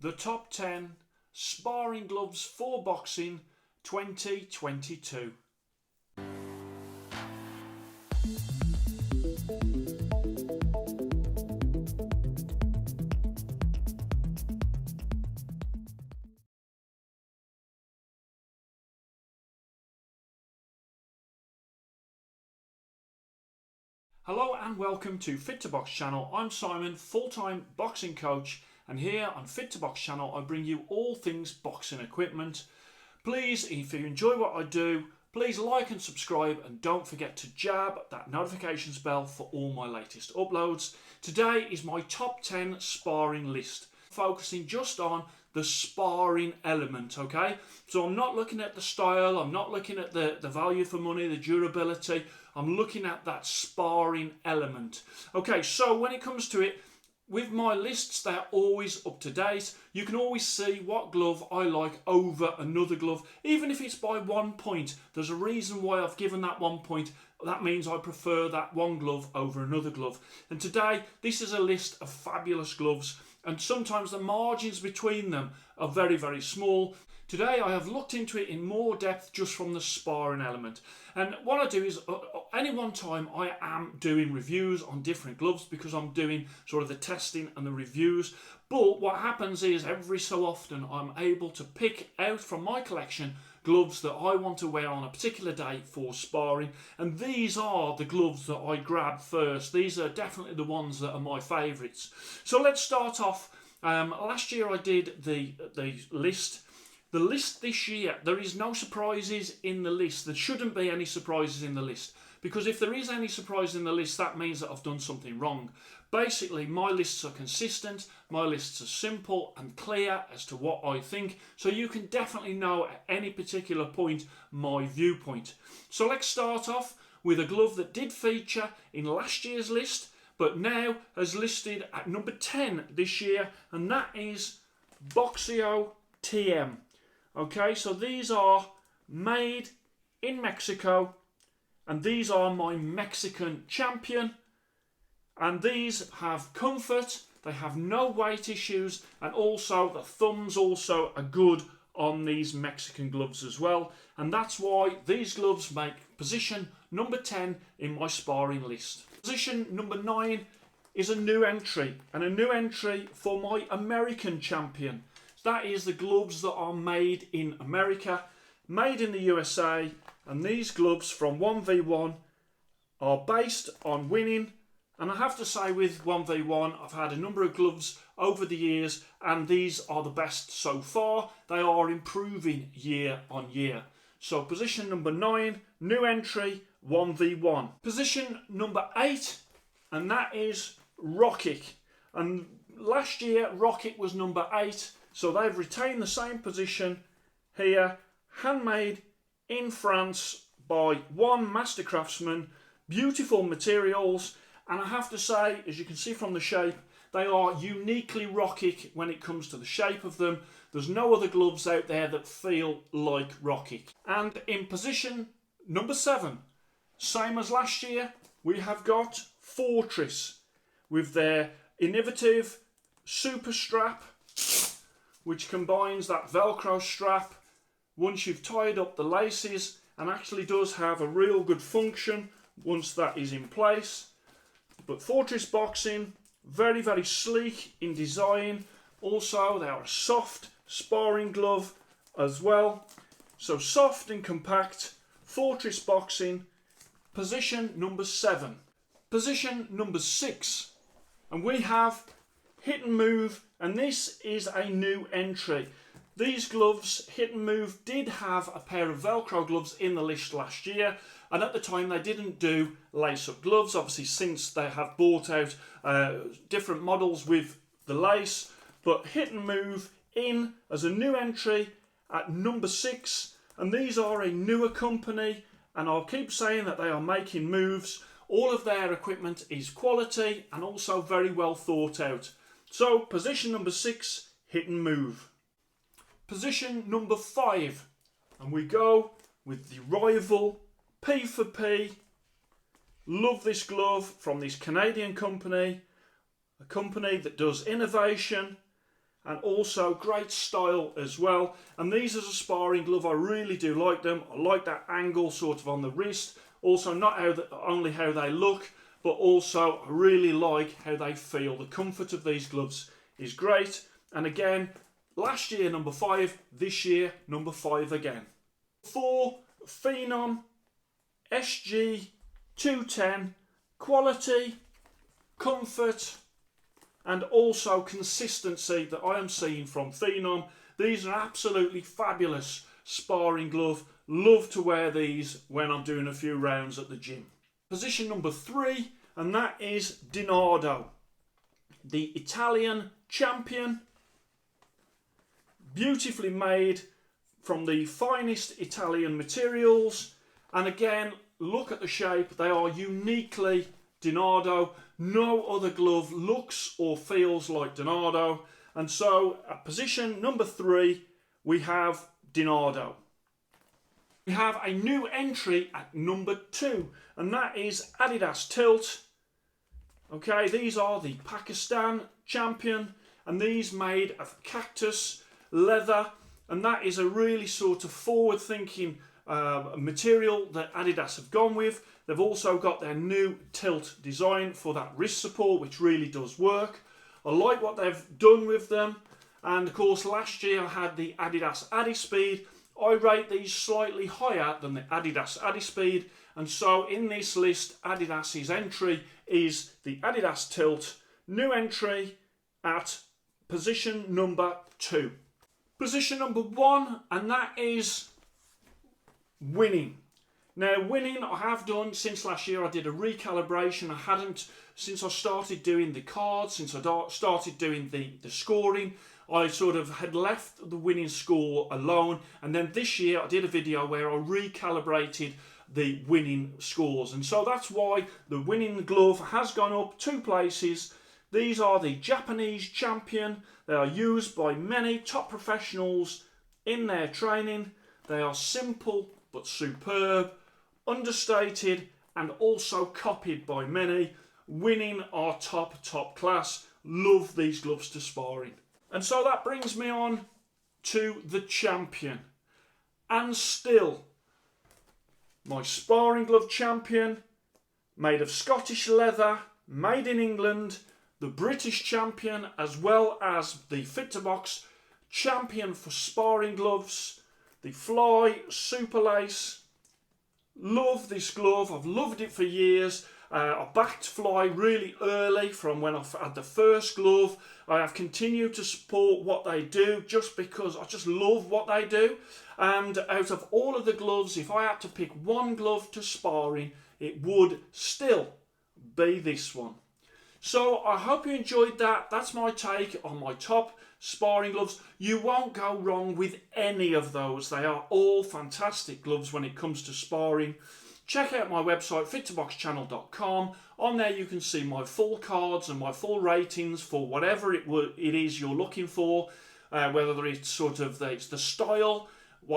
The top 10 sparring gloves for boxing 2022. Hello and welcome to Fit to Box channel. I'm Simon, full-time boxing coach, and here on Fit to Box channel I bring you all things boxing equipment. Please, if you enjoy what I do, please like and subscribe, and don't forget to jab that notifications bell for all my latest uploads. Today is my top 10 sparring list, focusing just on the sparring element, okay? So I'm not looking at the style, I'm not looking at the value for money, the durability, I'm looking at that sparring element. Okay, so when it comes to it, with my lists, they're always up to date. You can always see what glove I like over another glove, even if it's by 1 point. There's a reason why I've given that 1 point. That means I prefer that one glove over another glove. And today, this is a list of fabulous gloves, and sometimes the margins between them are very, very small. Today I have looked into it in more depth just from the sparring element. And what I do is, any one time I am doing reviews on different gloves because I'm doing sort of the testing and the reviews. But what happens is every so often I'm able to pick out from my collection gloves that I want to wear on a particular day for sparring, and these are the gloves that I grab first. These are definitely the ones that are my favourites. So let's start off. Last year I did the list. The list this year, there is no surprises in the list. There shouldn't be any surprises in the list, because if there is any surprise in the list, that means that I've done something wrong. Basically, my lists are consistent, my lists are simple and clear as to what I think, so you can definitely know at any particular point my viewpoint. So let's start off with a glove that did feature in last year's list, but now has listed at number 10 this year, and that is Boxeo TM. Okay, so these are made in Mexico, and these are my Mexican champion, and these have comfort, they have no weight issues, and also the thumbs also are good on these Mexican gloves as well, and that's why these gloves make position number 10 in my sparring list. Position number 9 is a new entry, and a new entry for my American champion. That is the gloves that are made in America, made in the USA, and these gloves from 1v1 are based on winning. And I have to say, with 1v1, I've had a number of gloves over the years, and these are the best so far. They are improving year on year. So position number 9, new entry, 1v1. Position number 8, and that is Rocket. And last year, Rocket was number 8. So they've retained the same position here, handmade in France by one master craftsman, beautiful materials, and I have to say, as you can see from the shape, they are uniquely Rocket when it comes to the shape of them. There's no other gloves out there that feel like Rocket. And in position number 7, same as last year, we have got Fortress with their innovative super strap, which combines that Velcro strap once you've tied up the laces, and actually does have a real good function once that is in place. But Fortress Boxing, very, very sleek in design. Also, they are a soft sparring glove as well. So soft and compact, Fortress Boxing, position number 7. Position number 6, and we have Hit and Move, and this is a new entry. These gloves, Hit and Move, did have a pair of Velcro gloves in the list last year, and at the time they didn't do lace-up gloves. Obviously, since they have bought out different models with the lace, but Hit and Move in as a new entry at number 6, and these are a newer company, and I'll keep saying that they are making moves. All of their equipment is quality and also very well thought out. So, position number 6, Hit and Move. Position number 5, and we go with the rival P4P. Love this glove from this Canadian company, a company that does innovation, and also great style as well. And these as a sparring glove, I really do like them. I like that angle sort of on the wrist. Also, not only how they look, but also I really like how they feel. The comfort of these gloves is great. And again, last year number 5, this year number 5 again. 4, Phenom SG 210, quality, comfort, and also consistency that I am seeing from Phenom. These are absolutely fabulous sparring glove. Love to wear these when I'm doing a few rounds at the gym. Position number 3, and that is Dinardo, the Italian champion. Beautifully made from the finest Italian materials. And again, look at the shape. They are uniquely Dinardo. No other glove looks or feels like Dinardo. And so at position number 3, we have Dinardo. We have a new entry at number 2, and that is Adidas Tilt. Okay, these are the Pakistan champion, and these made of cactus leather, and that is a really sort of forward-thinking material that Adidas have gone with. They've also got their new tilt design for that wrist support, which really does work. I like what they've done with them, and of course last year I had the Adidas Adispeed. I rate these slightly higher than the Adidas Adispeed, and so in this list Adidas's entry is the Adidas Tilt, new entry at position number 2. Position number 1, and that is Winning. Now Winning I have done since last year. I did a recalibration. I hadn't, since I started doing the cards, since I started doing the scoring, I sort of had left the Winning score alone, and then this year I did a video where I recalibrated the Winning scores, and so that's why the Winning glove has gone up 2 places. These are the Japanese champion. They are used by many top professionals in their training. They are simple but superb, understated, and also copied by many. Winning are top class. Love these gloves to sparring. And so that brings me on to the champion. And still, my sparring glove champion, made of Scottish leather, made in England, the British champion, as well as the Fit2Box champion for sparring gloves, the Fly Super Lace. Love this glove. I've loved it for years. I backed Fly really early from when I had the first glove. I have continued to support what they do just because I just love what they do. And out of all of the gloves, if I had to pick one glove to sparring, it would still be this one. So I hope you enjoyed that. That's my take on my top sparring gloves. You won't go wrong with any of those. They are all fantastic gloves when it comes to sparring. Check out my website, fit2boxchannel.com. On there you can see my full cards and my full ratings for whatever it is you're looking for, whether it's sort of it's the style,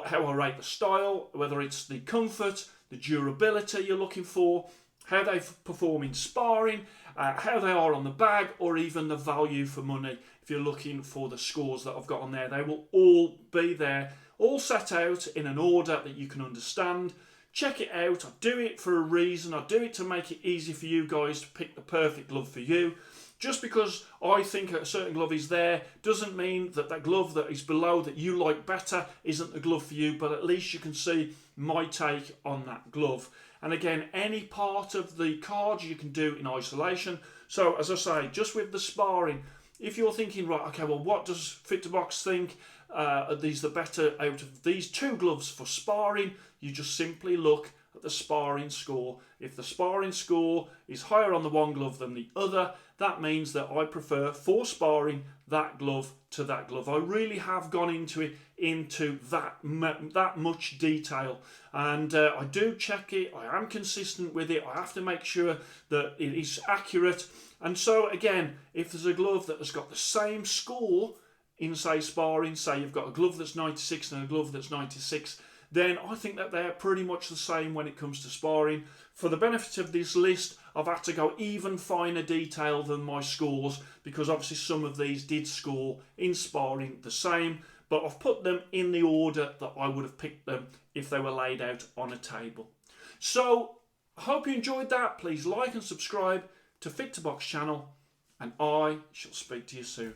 how I rate the style, whether it's the comfort, the durability you're looking for, how they perform in sparring, how they are on the bag, or even the value for money. If you're looking for the scores that I've got on there, they will all be there, all set out in an order that you can understand. Check it out. I do it for a reason. I do it to make it easy for you guys to pick the perfect glove for you. Just because I think a certain glove is there doesn't mean that that glove that is below that you like better isn't the glove for you, but at least you can see my take on that glove. And again, any part of the cards you can do in isolation. So as I say, just with the sparring, if you're thinking, right, okay, well, what does Fit2Box think? Are these the better out of these 2 gloves for sparring? You just simply look at the sparring score. If the sparring score is higher on the one glove than the other, that means that I prefer for sparring that glove to that glove. I really have gone into that much detail, and I do check it. I am consistent with it. I have to make sure that it is accurate. And so again, if there's a glove that has got the same score in, say, sparring, say you've got a glove that's 96 and a glove that's 96, then I think that they're pretty much the same when it comes to sparring. For the benefit of this list, I've had to go even finer detail than my scores, because obviously some of these did score in sparring the same, but I've put them in the order that I would have picked them if they were laid out on a table. So I hope you enjoyed that. Please like and subscribe to Fit to Box channel, and I shall speak to you soon.